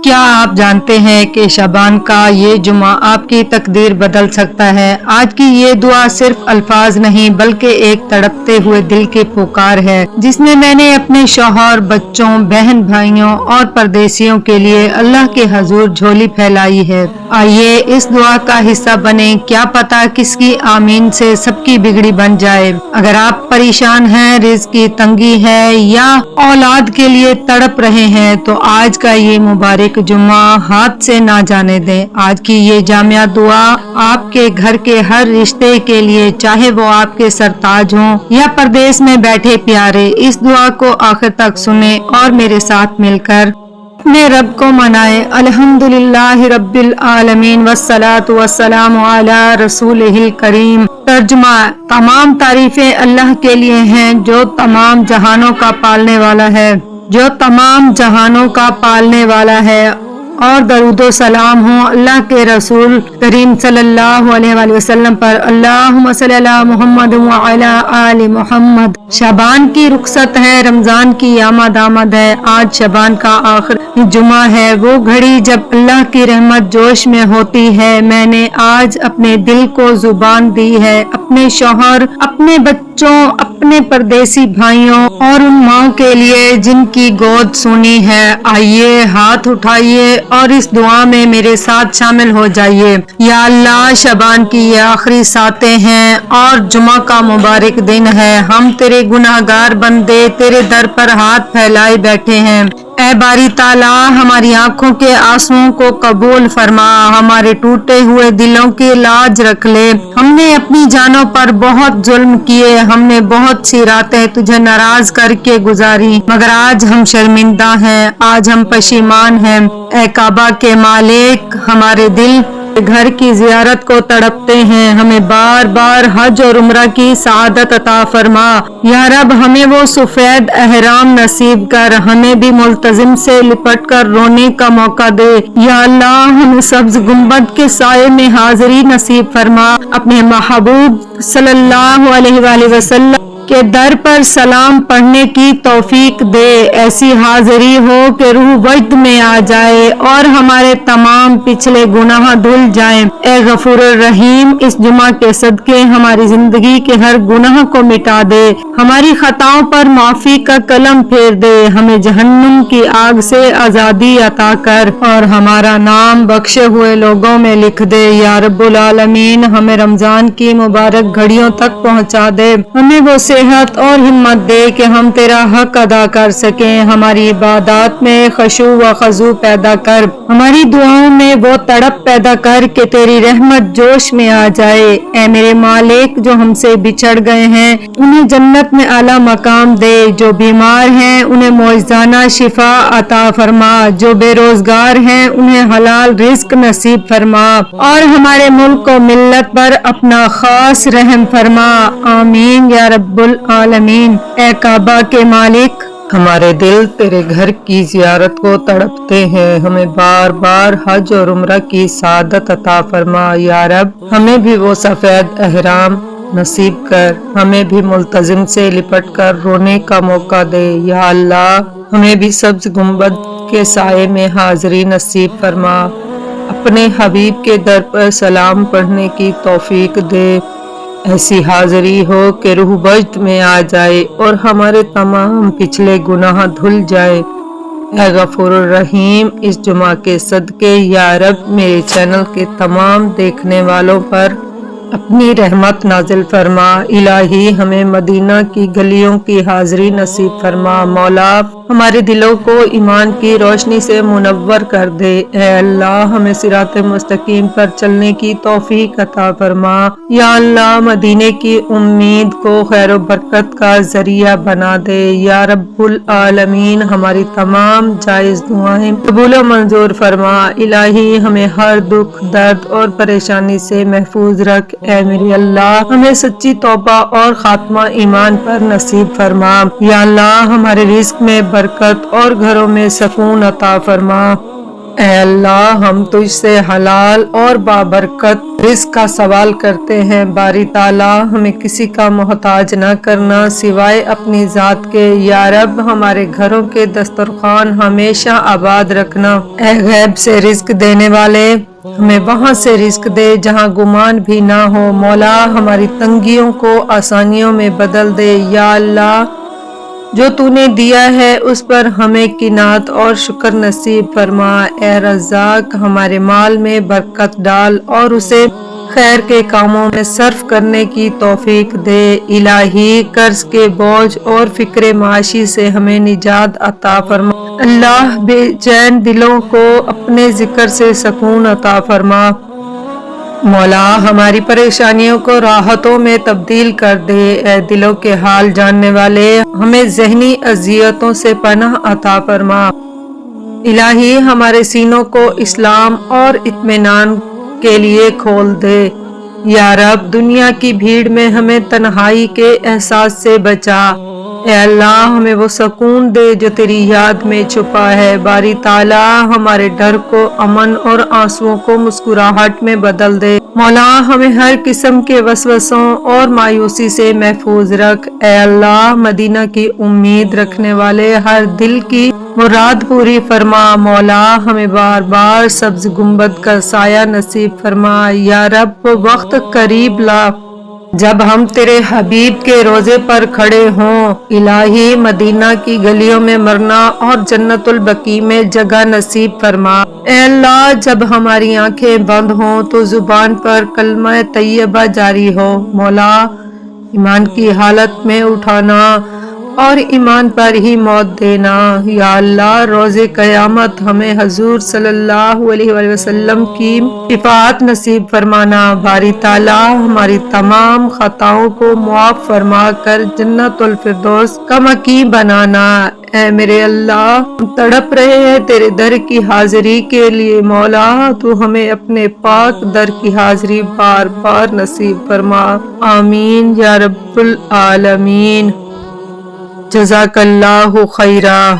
کیا آپ جانتے ہیں کہ شعبان کا یہ جمعہ آپ کی تقدیر بدل سکتا ہے؟ آج کی یہ دعا صرف الفاظ نہیں بلکہ ایک تڑپتے ہوئے دل کی پکار ہے جس میں نے اپنے شوہر، بچوں، بہن بھائیوں اور پردیسیوں کے لیے اللہ کے حضور جھولی پھیلائی ہے۔ آئیے اس دعا کا حصہ بنیں، کیا پتہ کس کی آمین سے سب کی بگڑی بن جائے۔ اگر آپ پریشان ہیں، رزق کی تنگی ہے یا اولاد کے لیے تڑپ رہے ہیں تو آج کا یہ مبارک جمعہ ہاتھ سے نہ جانے دیں۔ آج کی یہ جامعہ دعا آپ کے گھر کے ہر رشتے کے لیے، چاہے وہ آپ کے سرتاج ہوں یا پردیس میں بیٹھے پیارے۔ اس دعا کو آخر تک سنیں اور میرے ساتھ مل کر اپنے رب کو منائے۔ الحمدللہ رب العالمین والصلاة والسلام علی رسولہ الکریم۔ ترجمہ: تمام تعریفیں اللہ کے لیے ہیں جو تمام جہانوں کا پالنے والا ہے، اور درود و سلام ہوں اللہ کے رسول کریم صلی اللہ علیہ وآلہ وسلم پر۔ اللہم صلی علی محمد وعلی آل محمد۔ شعبان کی رخصت ہے، رمضان کی آمد ہے۔ آج شعبان کا آخری جمعہ ہے، وہ گھڑی جب اللہ کی رحمت جوش میں ہوتی ہے۔ میں نے آج اپنے دل کو زبان دی ہے، اپنے شوہر، اپنے بچوں، اپنے پردیسی بھائیوں اور ان ماں کے لیے جن کی گود سونی ہے۔ آئیے ہاتھ اٹھائیے اور اس دعا میں میرے ساتھ شامل ہو جائیے۔ یا اللہ، شعبان کی یہ آخری ساتیں ہیں اور جمعہ کا مبارک دن ہے۔ ہم تیرے گناہگار بندے تیرے در پر ہاتھ پھیلائے بیٹھے ہیں۔ اے باری تعالیٰ، ہماری آنکھوں کے آنسوؤں کو قبول فرما، ہمارے ٹوٹے ہوئے دلوں کی لاج رکھ لے۔ ہم نے اپنی جانوں پر بہت ظلم کیے، ہم نے بہت سی راتیں تجھے ناراض کر کے گزاری، مگر آج ہم شرمندہ ہیں، آج ہم پشیمان ہیں۔ اے کعبہ کے مالک، ہمارے دل گھر کی زیارت کو تڑپتے ہیں، ہمیں بار بار حج اور عمرہ کی سعادت عطا فرما۔ یا رب، ہمیں وہ سفید احرام نصیب کر، ہمیں بھی ملتزم سے لپٹ کر رونے کا موقع دے۔ یا اللہ، ہمیں سبز گنبد کے سائے میں حاضری نصیب فرما، اپنے محبوب صلی اللہ علیہ وآلہ وسلم کے در پر سلام پڑھنے کی توفیق دے۔ ایسی حاضری ہو کہ روح وجد میں آ جائے اور ہمارے تمام پچھلے گناہ دھل جائیں۔ اے غفور الرحیم، اس جمعہ کے صدقے ہماری زندگی کے ہر گناہ کو مٹا دے، ہماری خطاؤں پر معافی کا قلم پھیر دے، ہمیں جہنم کی آگ سے آزادی عطا کر اور ہمارا نام بخشے ہوئے لوگوں میں لکھ دے۔ یا رب العالمین، ہمیں رمضان کی مبارک گھڑیوں تک پہنچا دے، ہمیں وہ صحت اور ہمت دے کہ ہم تیرا حق ادا کر سکیں، ہماری عبادات میں خشوع و خضوع پیدا کر، ہماری دعاؤں میں وہ تڑپ پیدا کر کہ تیری رحمت جوش میں آ جائے۔ اے میرے مالک، جو ہم سے بچھڑ گئے ہیں انہیں جنت میں اعلیٰ مقام دے، جو بیمار ہیں انہیں معجزانہ شفا عطا فرما، جو بے روزگار ہیں انہیں حلال رزق نصیب فرما، اور ہمارے ملک و ملت پر اپنا خاص رحم فرما۔ آمین یا رب العالمین۔ اے کعبہ کے مالک، ہمارے دل تیرے گھر کی زیارت کو تڑپتے ہیں، ہمیں بار بار حج اور عمرہ کی سعادت عطا فرما۔ یا رب، ہمیں بھی وہ سفید احرام نصیب کر، ہمیں بھی ملتزم سے لپٹ کر رونے کا موقع دے۔ یا اللہ، ہمیں بھی سبز گنبد کے سائے میں حاضری نصیب فرما، اپنے حبیب کے در پر سلام پڑھنے کی توفیق دے۔ ایسی حاضری ہو کہ روح وجد میں آ جائے اور ہمارے تمام پچھلے گناہ دھل جائے۔ اے غفور الرحیم، اس جمعہ کے صدقے یا رب میرے چینل کے تمام دیکھنے والوں پر اپنی رحمت نازل فرما۔ الہی، ہمیں مدینہ کی گلیوں کی حاضری نصیب فرما۔ مولا، ہمارے دلوں کو ایمان کی روشنی سے منور کر دے۔ اے اللہ، ہمیں صراط مستقیم پر چلنے کی توفیق عطا فرما۔ یا اللہ، مدینے کی امید کو خیر و برکت کا ذریعہ بنا دے۔ یا رب العالمین، ہماری تمام جائز دعائیں قبول و منظور فرما۔ الہی، ہمیں ہر دکھ، درد اور پریشانی سے محفوظ رکھ۔ اے میرے اللہ، ہمیں سچی توبہ اور خاتمہ ایمان پر نصیب فرما۔ یا اللہ، ہمارے رزق میں برکت اور گھروں میں سکون عطا فرما۔ اے اللہ ہم تجھ سے حلال اور بابرکت رزق کا سوال کرتے ہیں، باری تعالیٰ ہمیں کسی کا محتاج نہ کرنا سوائے اپنی ذات کے، یا رب ہمارے گھروں کے دسترخوان ہمیشہ آباد رکھنا، اے غیب سے رزق دینے والے ہمیں وہاں سے رزق دے جہاں گمان بھی نہ ہو، مولا ہماری تنگیوں کو آسانیوں میں بدل دے، یا اللہ جو تو نے دیا ہے اس پر ہمیں قناعت اور شکر نصیب فرما، اے رزاق ہمارے مال میں برکت ڈال اور اسے خیر کے کاموں میں صرف کرنے کی توفیق دے، الہی قرض کے بوجھ اور فکر معاشی سے ہمیں نجات عطا فرما، اللہ بے چین دلوں کو اپنے ذکر سے سکون عطا فرما، مولا ہماری پریشانیوں کو راحتوں میں تبدیل کر دے، اے دلوں کے حال جاننے والے ہمیں ذہنی اذیتوں سے پناہ عطا فرما، الہی ہمارے سینوں کو اسلام اور اطمینان کے لیے کھول دے، یا رب دنیا کی بھیڑ میں ہمیں تنہائی کے احساس سے بچا، اے اللہ ہمیں وہ سکون دے جو تیری یاد میں چھپا ہے، باری تعالیٰ ہمارے ڈر کو امن اور آنسوؤں کو مسکراہٹ میں بدل دے، مولا ہمیں ہر قسم کے وسوسوں اور مایوسی سے محفوظ رکھ، اے اللہ مدینہ کی امید رکھنے والے ہر دل کی مراد پوری فرما، مولا ہمیں بار بار سبز گنبد کا سایہ نصیب فرما، یا رب وہ وقت قریب لا جب ہم تیرے حبیب کے روضے پر کھڑے ہوں، الہی مدینہ کی گلیوں میں مرنا اور جنت البقیع میں جگہ نصیب فرما، اے اللہ جب ہماری آنکھیں بند ہوں تو زبان پر کلمہ طیبہ جاری ہو، مولا ایمان کی حالت میں اٹھانا اور ایمان پر ہی موت دینا، یا اللہ روز قیامت ہمیں حضور صلی اللہ علیہ وآلہ وسلم کی شفاعت نصیب فرمانا، باری تعالیٰ ہماری تمام خطاؤں کو معاف فرما کر جنت الفردوس کا مقیم بنانا، اے میرے اللہ ہم تڑپ رہے ہیں تیرے در کی حاضری کے لیے، مولا تو ہمیں اپنے پاک در کی حاضری بار بار نصیب فرما، آمین یا رب العالمین، جزاک اللہ خیرا۔